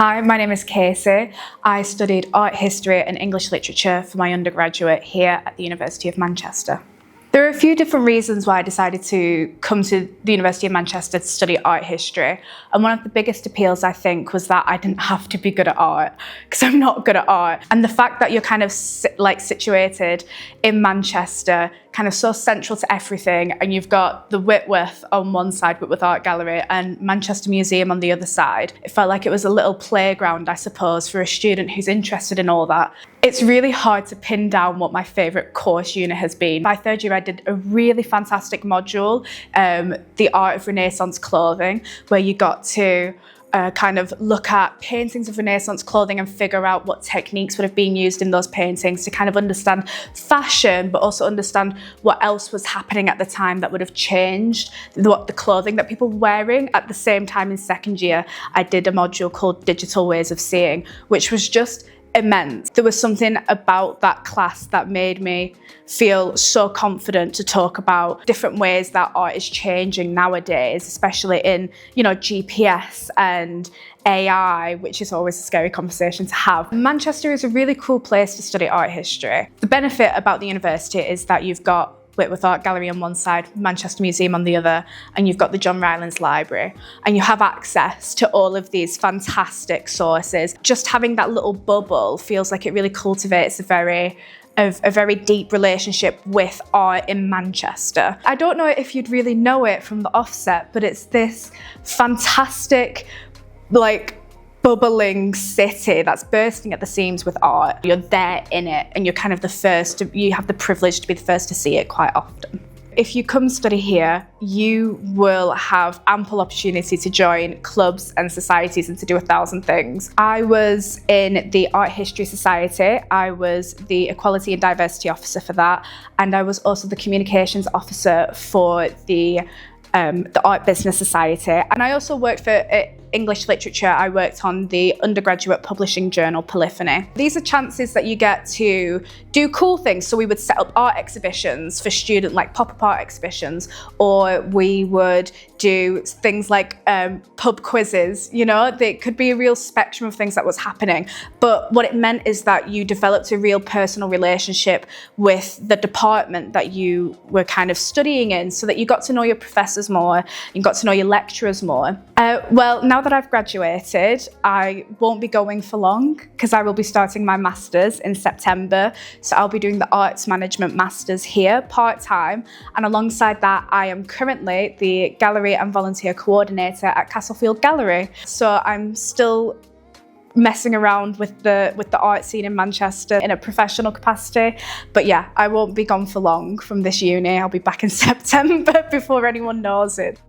Hi, my name is Kacey. I studied art history and English literature for my undergraduate here at the University of Manchester. There are a few different reasons why I decided to come to the University of Manchester to study art history. And one of the biggest appeals, I think, was that I didn't have to be good at art, because I'm not good at art. And the fact that you're kind of situated in Manchester, kind of so central to everything, and you've got the Whitworth on one side, Whitworth Art Gallery, and Manchester Museum on the other side. It felt like it was a little playground, I suppose, for a student who's interested in all that. It's really hard to pin down what my favourite course unit has been. By third year, I did a really fantastic module, The Art of Renaissance Clothing, where you got to kind of look at paintings of Renaissance clothing and figure out what techniques would have been used in those paintings to kind of understand fashion, but also understand what else was happening at the time that would have changed the clothing that people were wearing. At the same time, in second year, I did a module called Digital Ways of Seeing, which was just immense. There was something about that class that made me feel so confident to talk about different ways that art is changing nowadays, especially in, GPS and AI, which is always a scary conversation to have. Manchester is a really cool place to study art history. The benefit about the university is that you've got Whitworth Art Gallery on one side, Manchester Museum on the other, and you've got the John Rylands Library, and you have access to all of these fantastic sources. Just having that little bubble feels like it really cultivates a very deep relationship with art in Manchester. I don't know if you'd really know it from the offset, but it's this fantastic, bubbling city that's bursting at the seams with art. You're there in it, and you're kind of you have the privilege to be the first to see it quite often. If you come study here, you will have ample opportunity to join clubs and societies and to do 1,000 things. I was in the Art History Society. I was the Equality and Diversity Officer for that, and I was also the Communications Officer for the Art Business Society. And I also worked for English literature. I worked on the undergraduate publishing journal Polyphony. These are chances that you get to do cool things. So we would set up art exhibitions for students, like pop-up art exhibitions, or we would do things like pub quizzes. There could be a real spectrum of things that was happening. But what it meant is that you developed a real personal relationship with the department that you were kind of studying in, so that you got to know your professors more, you got to know your lecturers more. Well, now that I've graduated, I won't be going for long, because I will be starting my Masters in September. So I'll be doing the Arts Management Masters here part-time. And alongside that, I am currently the Gallery and Volunteer Coordinator at Castlefield Gallery. So I'm still messing around with the art scene in Manchester in a professional capacity. But yeah, I won't be gone for long from this uni. I'll be back in September before anyone knows it.